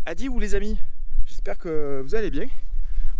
Adi ou les amis, j'espère que vous allez bien.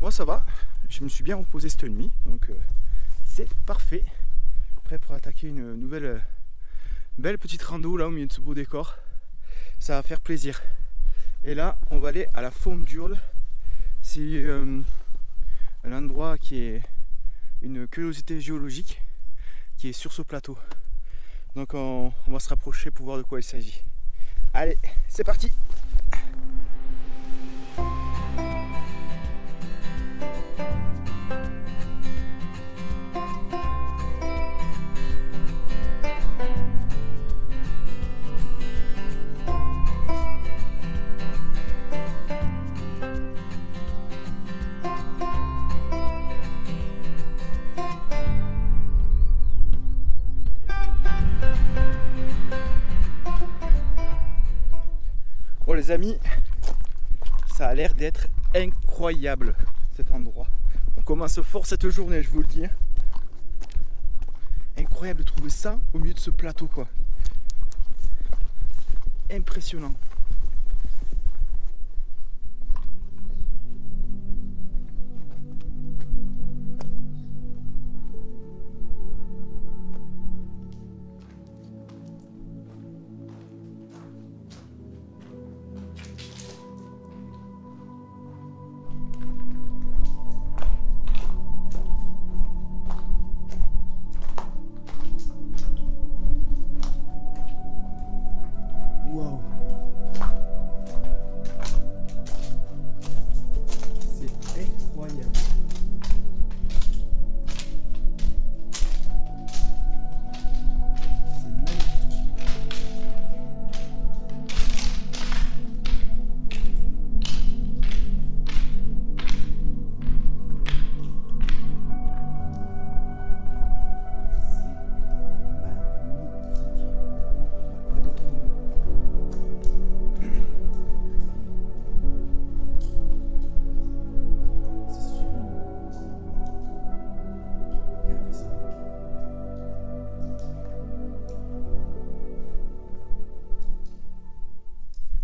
Moi ça va, je me suis bien reposé cette nuit, donc c'est parfait. Prêt pour attaquer une nouvelle belle petite rando là au milieu de ce beau décor. Ça va faire plaisir. Et là on va aller à la Faune d'Hurle. C'est un endroit qui est une curiosité géologique qui est sur ce plateau. Donc on va se rapprocher pour voir de quoi il s'agit. Allez, c'est parti! Bon les amis, ça a l'air d'être incroyable cet endroit. On commence fort cette journée, je vous le dis. Incroyable de trouver ça au milieu de ce plateau quoi. Impressionnant.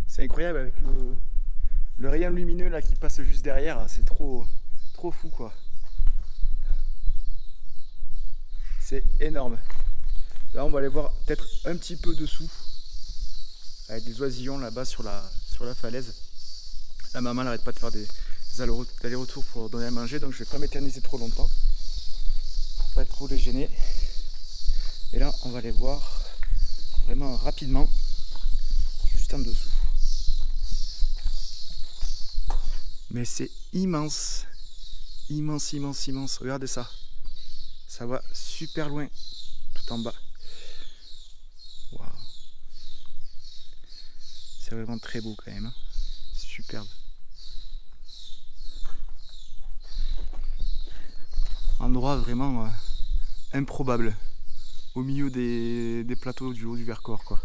C'est incroyable avec le rayon lumineux là qui passe juste derrière, c'est trop fou quoi. C'est énorme. Là on va aller voir peut-être un petit peu dessous avec des oisillons là-bas sur la falaise. La maman n'arrête pas de faire des allers-retours pour donner à manger, donc je vais pas m'éterniser trop longtemps pour pas être trop les gêner. Et là on va aller voir vraiment rapidement juste en dessous. Mais c'est immense, immense, immense, immense. Regardez ça. Ça va super loin, tout en bas. Waouh. C'est vraiment très beau quand même. Hein. Superbe. Endroit vraiment improbable. Au milieu des plateaux du haut du Vercors, quoi.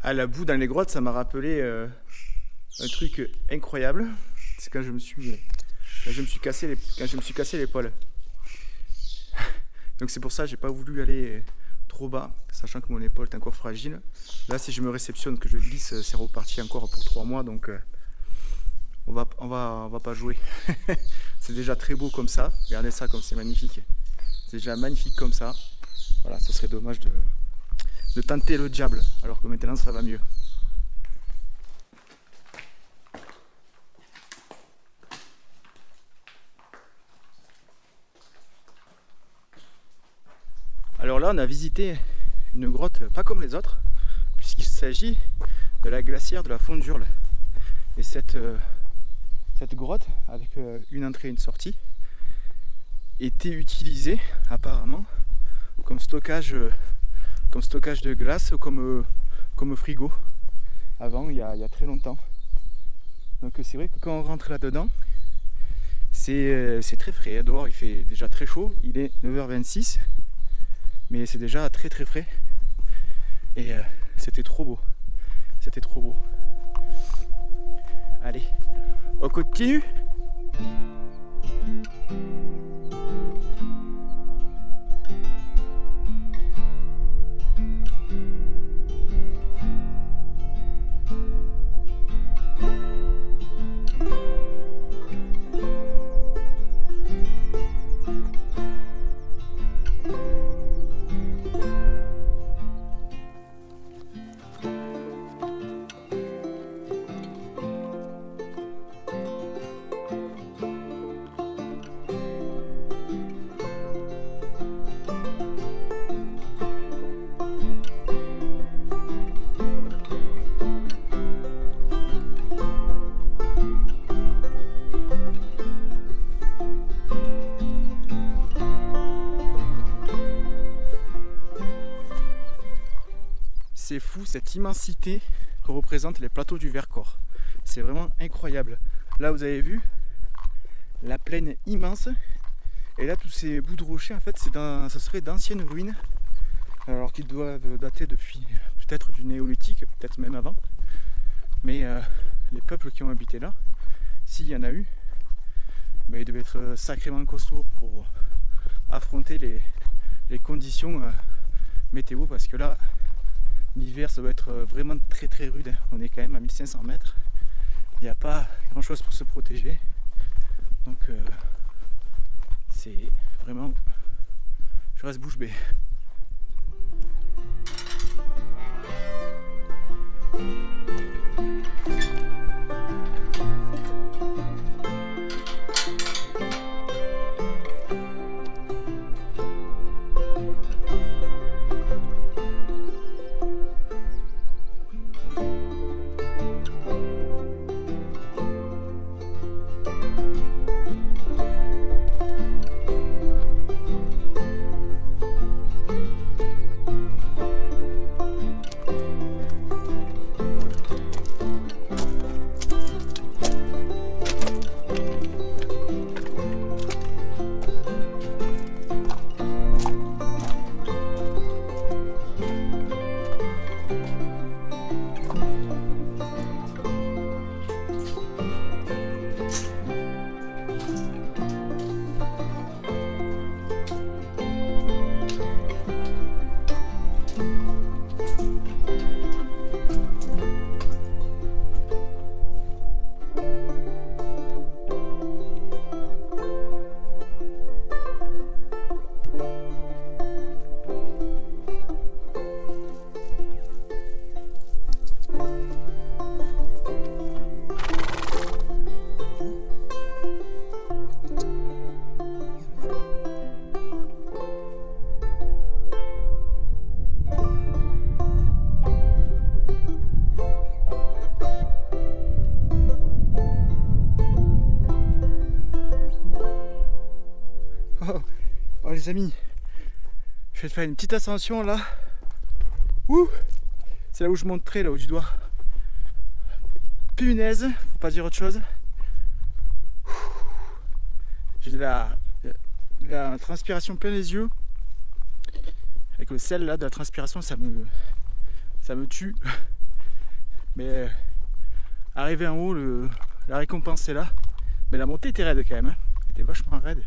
À la boue dans les grottes, ça m'a rappelé un truc incroyable. C'est quand je me suis cassé l'épaule. Donc c'est pour ça que j'ai pas voulu aller trop bas, sachant que mon épaule est encore fragile. Là, si je me réceptionne, que je glisse, c'est reparti encore pour 3 mois. Donc on va pas jouer. C'est déjà très beau comme ça. Regardez ça comme c'est magnifique. C'est déjà magnifique comme ça. Voilà, ce serait dommage de tenter le diable, alors que maintenant ça va mieux. Alors là on a visité une grotte pas comme les autres, puisqu'il s'agit de la glacière de la Faune d'Hurle. Et cette grotte, avec une entrée et une sortie, était utilisée apparemment comme stockage de glace, comme frigo, avant, il y a très longtemps. Donc c'est vrai que quand on rentre là-dedans, c'est très frais. Dehors, il fait déjà très chaud, il est 9h26, mais c'est déjà très très frais. Et c'était trop beau. C'était trop beau. Allez, on continue. cette immensité que représentent les plateaux du Vercors. C'est vraiment incroyable. Là vous avez vu la plaine immense, et là tous ces bouts de rochers en fait ça serait d'anciennes ruines, alors qu'ils doivent dater depuis peut-être du néolithique, peut-être même avant. Mais les peuples qui ont habité là, s'il y en a eu, ils devaient être sacrément costauds pour affronter les conditions météo, parce que là l'hiver ça doit être vraiment très très rude. On est quand même à 1500 mètres, il n'y a pas grand chose pour se protéger, donc c'est vraiment, je reste bouche bée. Oh les amis, je vais te faire une petite ascension là. Ouh, c'est là où je monterai, là où du doigt. Punaise, faut pas dire autre chose. J'ai de la transpiration plein les yeux. Avec le sel là de la transpiration, ça me tue. Mais arriver en haut, la récompense est là. Mais la montée était raide quand même, hein. Elle était vachement raide.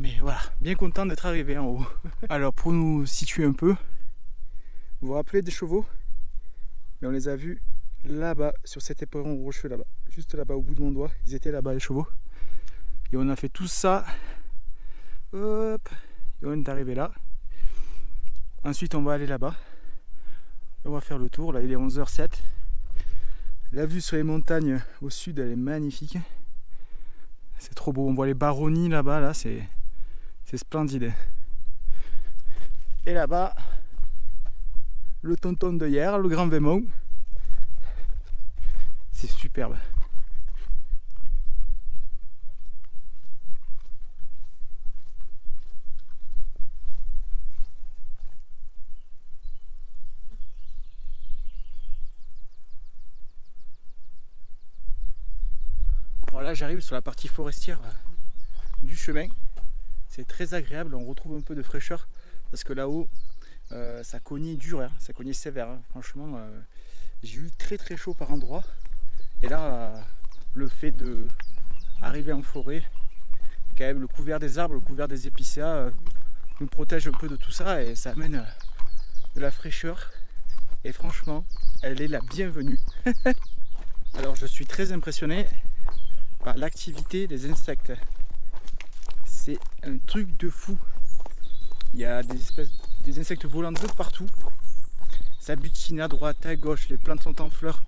Mais voilà, bien content d'être arrivé en haut. Alors pour nous situer un peu, vous vous rappelez des chevaux? Mais on les a vus là-bas, sur cet éperon rocheux là-bas. Juste là-bas au bout de mon doigt, ils étaient là-bas les chevaux. Et on a fait tout ça. Hop, et on est arrivé là. Ensuite on va aller là-bas. On va faire le tour, là il est 11h07. La vue sur les montagnes au sud elle est magnifique. C'est trop beau, on voit les baronnies là-bas, là, c'est splendide. Et là-bas, le tonton de hier, le grand Vémont. C'est superbe. Alors là j'arrive sur la partie forestière du chemin. C'est très agréable, on retrouve un peu de fraîcheur parce que là-haut ça cognait dur, hein, ça cognait sévère, hein. Franchement j'ai eu très très chaud par endroits. Et là le fait d'arriver en forêt, quand même le couvert des arbres, le couvert des épicéas nous protège un peu de tout ça et ça amène de la fraîcheur. Et franchement elle est la bienvenue. Alors je suis très impressionné par l'activité des insectes. C'est un truc de fou. Il y a des insectes volants de partout. Ça butine à droite, à gauche, les plantes sont en fleurs.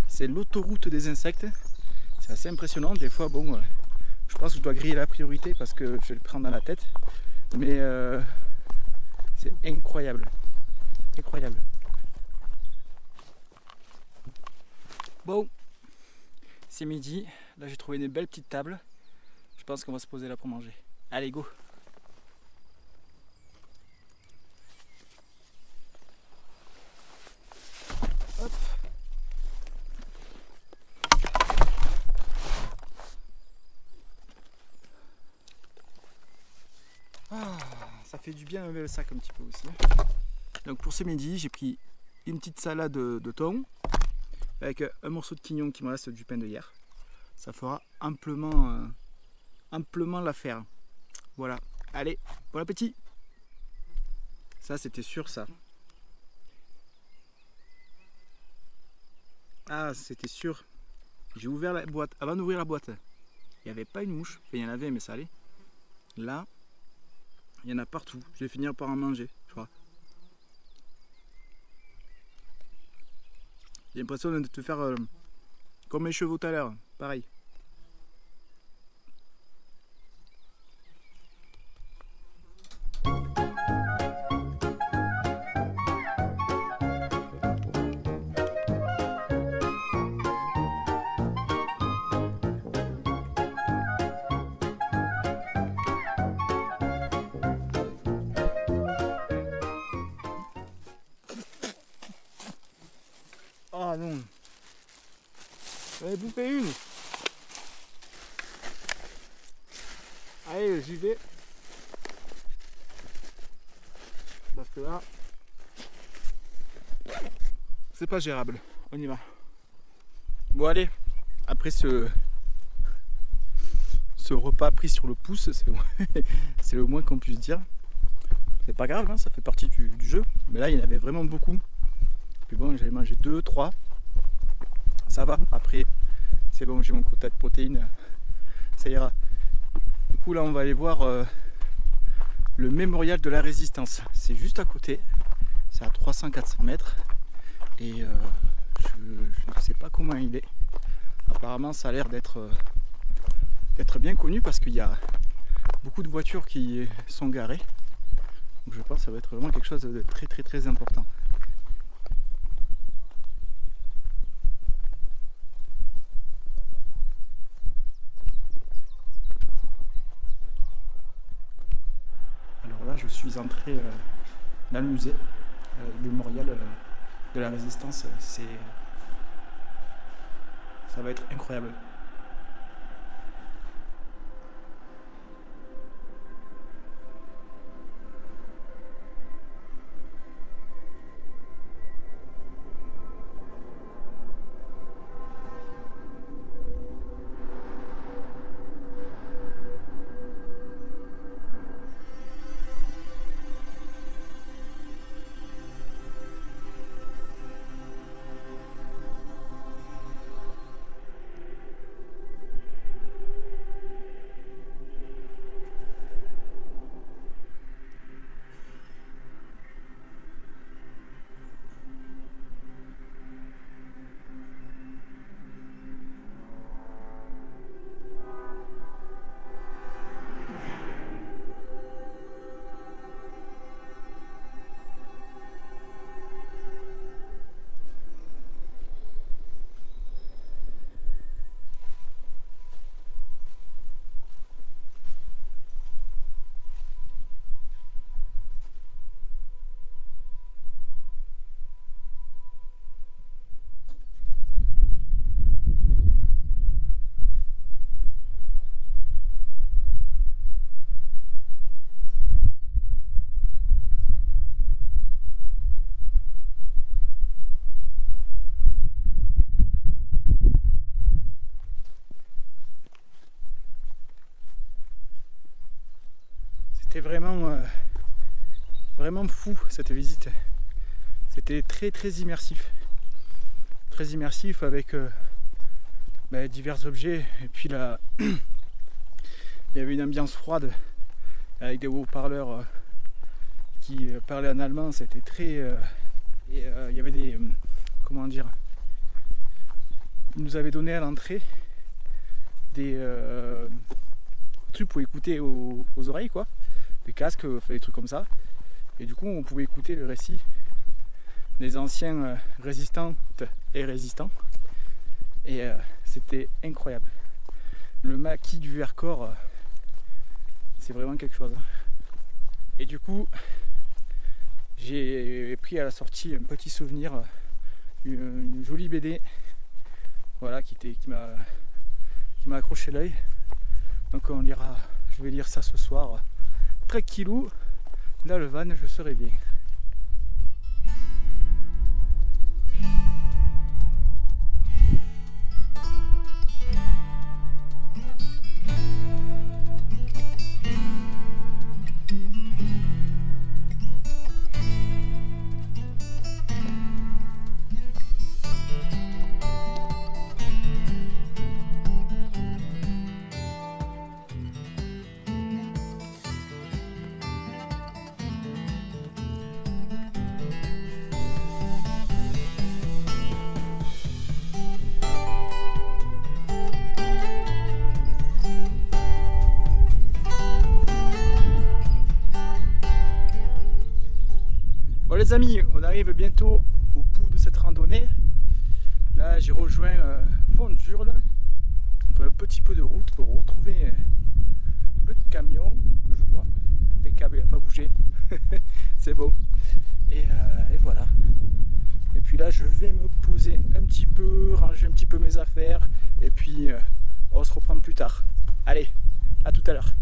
C'est l'autoroute des insectes. C'est assez impressionnant. Des fois, bon, je pense que je dois griller la priorité parce que je vais le prendre dans la tête. Mais c'est incroyable. Incroyable. Bon, c'est midi. Là, j'ai trouvé une belle petite table. Je pense qu'on va se poser là pour manger. Allez, go! ça fait du bien lever le sac un petit peu aussi. Donc pour ce midi, j'ai pris une petite salade de thon avec un morceau de quignon qui me reste du pain de hier. Ça fera amplement l'affaire. Voilà, allez, bon appétit. Ça c'était sûr ça. Ah c'était sûr. J'ai ouvert la boîte. Avant d'ouvrir la boîte, il n'y avait pas une mouche. Enfin il y en avait mais ça allait. Là, il y en a partout. Je vais finir par en manger, je crois. J'ai l'impression de te faire comme mes chevaux tout à l'heure, pareil. Ah non, j'en ai bouffé une. Allez, j'y vais. Parce que là, c'est pas gérable. On y va. Bon allez, après ce repas pris sur le pouce, c'est le moins qu'on puisse dire. C'est pas grave, hein, ça fait partie du jeu. Mais là, il y en avait vraiment beaucoup. Puis bon, j'avais mangé 2, 3. Ça va, après, c'est bon, j'ai mon quota de protéines. Ça ira. Du coup, là, on va aller voir le mémorial de la Résistance. C'est juste à côté. C'est à 300-400 mètres. Et je ne sais pas comment il est. Apparemment, ça a l'air d'être bien connu parce qu'il y a beaucoup de voitures qui sont garées. Donc je pense que ça va être vraiment quelque chose de très très très important. Alors là, je suis entré dans le musée, le mémorial de la Résistance. Ça va être incroyable. C'était vraiment fou cette visite. C'était très très immersif. Très immersif avec divers objets. Et puis là, il y avait une ambiance froide avec des haut-parleurs qui parlaient en allemand. C'était très... il y avait des... comment dire, ils nous avaient donné à l'entrée des trucs pour écouter aux oreilles, quoi. Des casques, des trucs comme ça. Et du coup, on pouvait écouter le récit des anciens résistantes et résistants. Et c'était incroyable. Le maquis du Vercors, c'est vraiment quelque chose. Et du coup, j'ai pris à la sortie un petit souvenir, une jolie BD, voilà, qui m'a accroché l'œil. Donc on lira, je vais lire ça ce soir, tranquillou, dans le van, je serai bien. Bon les amis, on arrive bientôt au bout de cette randonnée. Là j'ai rejoint Fond d'Urle. On fait un petit peu de route pour retrouver le camion que je vois. Impeccable, il n'a pas bougé. C'est beau. Et voilà. Et puis là je vais me poser un petit peu, ranger un petit peu mes affaires. Et puis on se reprend plus tard. Allez, à tout à l'heure.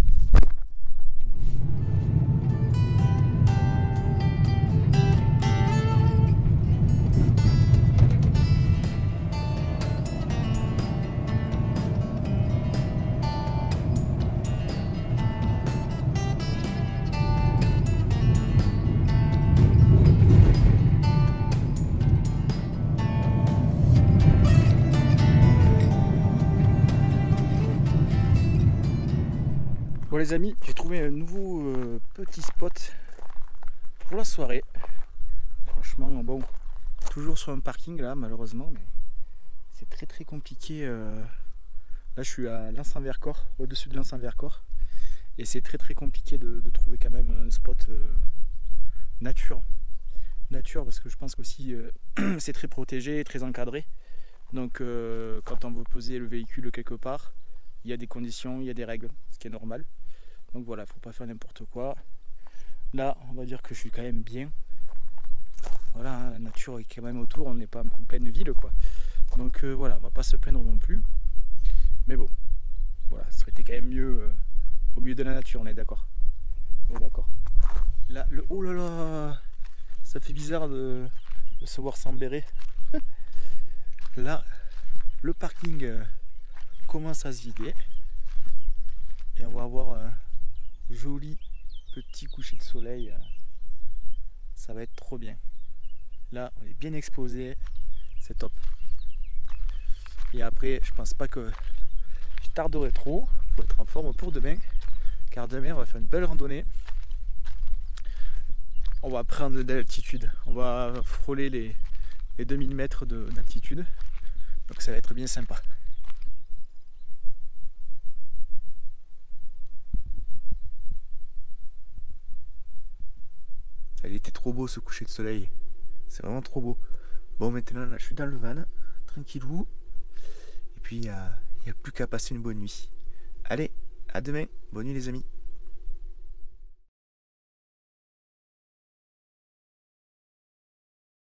Bon les amis, j'ai trouvé un nouveau petit spot pour la soirée. Franchement, bon, toujours sur un parking là malheureusement, mais c'est très compliqué. Là je suis à Lens-en-Vercors, au-dessus de Lens-en-Vercors, et c'est très compliqué de trouver quand même un spot nature parce que je pense qu'aussi c'est très protégé, très encadré. Donc quand on veut poser le véhicule quelque part, il y a des conditions, il y a des règles, ce qui est normal. Donc voilà, faut pas faire n'importe quoi. Là, on va dire que je suis quand même bien. Voilà, hein, la nature est quand même autour, on n'est pas en pleine ville quoi. Donc voilà, on va pas se plaindre non plus. Mais bon, voilà, ça aurait été quand même mieux au milieu de la nature, on est d'accord. On est d'accord. Là, oh là là, ça fait bizarre de se voir sans béret. Là, le parking commence à se vider. Et on va avoir un joli petit coucher de soleil. Ça va être trop bien. Là, on est bien exposé. C'est top. Et après, je pense pas que je tarderai trop pour être en forme pour demain. Car demain, on va faire une belle randonnée. On va prendre de l'altitude. On va frôler les 2000 mètres d'altitude. Donc ça va être bien sympa. Il était trop beau ce coucher de soleil. C'est vraiment trop beau. Bon, maintenant là je suis dans le van, tranquillou. Et puis il n'y a plus qu'à passer une bonne nuit. Allez, à demain. Bonne nuit les amis.